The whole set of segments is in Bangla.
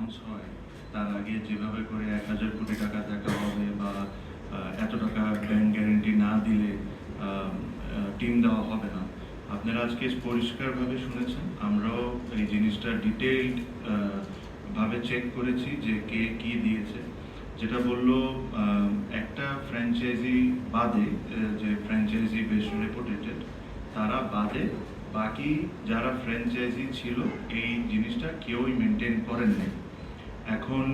অ্যানাউন্স হয় তার আগে যেভাবে করে ১,০০০ কোটি টাকা দেখা হবে বা এত টাকা ব্যাংক গ্যারেন্টি না দিলে টিম দেওয়া হবে না, আপনারা আজকে পরিষ্কারভাবে শুনেছেন। আমরাও এই জিনিসটা ডিটেইলড ভাবে চেক করেছি যে কে কি দিয়েছে। যেটা বললো একটা ফ্র্যাঞ্চাইজি বাদে, যে ফ্র্যাঞ্চাইজি বেশ রেপুটেটেড তারা বাদে বাকি যারা ফ্র্যাঞ্চাইজি ছিল এই জিনিসটা কেউই মেনটেন করেন নাই। এখন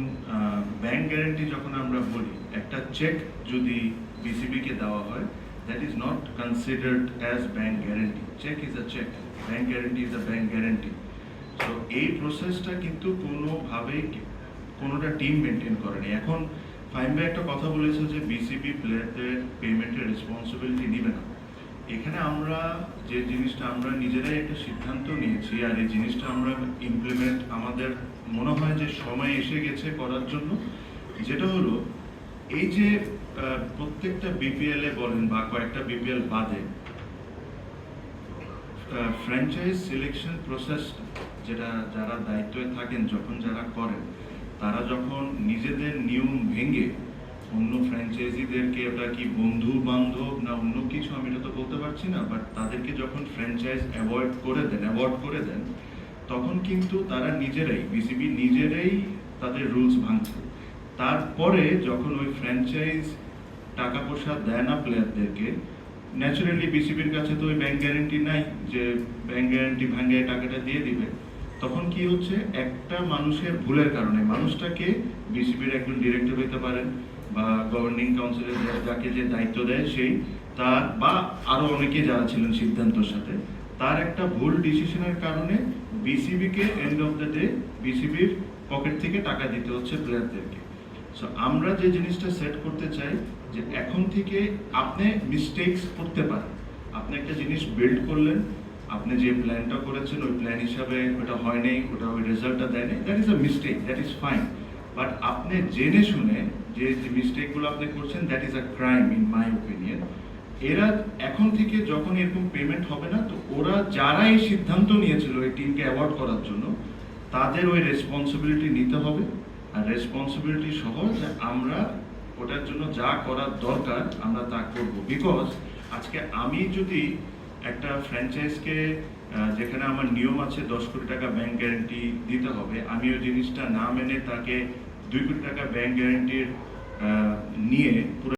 ব্যাংক গ্যারেন্টি যখন আমরা বলি, একটা চেক যদি বিসিবিকে দেওয়া হয়, that is not considered as bank guarantee. Cheque is a cheque, bank guarantee is a bank guarantee. So এই প্রসেসটা কিন্তু কোনোভাবেই কোনোটা টিম মেনটেন করেনি। এখন ফাইম ভাই একটা কথা বলেছে যে বিসিবি প্লেয়ারদের পেমেন্টের রেসপন্সিবিলিটি নিবে না। এখানে আমরা যে জিনিসটা আমরা নিজেরাই একটা সিদ্ধান্ত নিয়েছি, আর এই জিনিসটা আমরা ইমপ্লিমেন্ট আমাদের মনে হয় যে সময় এসে গেছে করার জন্য, যেটা হলো এই যে প্রত্যেকটা বিপিএল এ বলেন বা কয়েকটা বিপিএল বাদে ফ্র্যাঞ্চাইজ সিলেকশন প্রসেস, যেটা যারা দায়িত্বে থাকেন যখন যারা করেন, তারা যখন নিজেদের নিয়ম ভেঙে অন্য ফ্র্যাঞ্চাইজিদেরকে, ওটা কি বন্ধু বান্ধব না অন্য কিছু আমি এটা তো বলতে পারছি না, বাট তাদেরকে যখন ফ্র্যাঞ্চাইজ অ্যাভয়েড করে দেন, তখন কিন্তু তারা নিজেরাই, বিসিবি নিজেরাই তাদের রুলস ভাঙছে। তারপরে যখন ওই ফ্র্যাঞ্চাইজ টাকা পয়সা দেয় না প্লেয়ারদেরকে, ন্যাচারালি বিসিবির কাছে তো ওই ব্যাংক গ্যারেন্টি নাই যে ব্যাংক গ্যারেন্টি ভাঙে টাকাটা দিয়ে দিবে। তখন কি হচ্ছে, একটা মানুষের ভুলের কারণে, মানুষটাকে বিসিবির একজন ডিরেক্টর হইতে পারেন বা গভর্নিং কাউন্সিলের যাকে যে দায়িত্ব দেয় সেই, তার বা আরো অনেকে যারা ছিলেন সিদ্ধান্তর সাথে, তার একটা ভুল ডিসিশনের কারণে বিসিবিকে এন্ড অফ দ্য ডে বিসিবির পকেট থেকে টাকা দিতে হচ্ছে প্লেয়ারদেরকে। সো আমরা যে জিনিসটা সেট করতে চাই যে এখন থেকে আপনি মিস্টেকস করতে পারেন। আপনি একটা জিনিস বিল্ড করলেন, আপনি যে প্ল্যানটা করেছেন ওই প্ল্যান হিসাবে ওটা হয় নাই, ওটা ওই রেজাল্টটা দেয় নাই, that is a mistake, that is fine. But আপনি জেনে শুনে যে মিস্টেকগুলো আপনি করছেন, that is a crime in my opinion. এরা এখন থেকে যখন এরকম পেমেন্ট হবে না, তো ওরা যারা এই সিদ্ধান্ত নিয়েছিল এই টিমকে অ্যাওয়ার্ড করার জন্য, তাদের ওই রেসপন্সিবিলিটি নিতে হবে। আর রেসপন্সিবিলিটি সহ যে আমরা ওটার জন্য যা করার দরকার আমরা তা করব। বিকজ আজকে আমি যদি একটা ফ্র্যাঞ্চাইজকে, যেখানে আমার নিয়ম আছে 10 কোটি টাকা ব্যাংক গ্যারেন্টি দিতে হবে, আমি ওই জিনিসটা না মেনে তাকে 2 কোটি টাকা ব্যাংক গ্যারেন্টির নিয়ে পুরো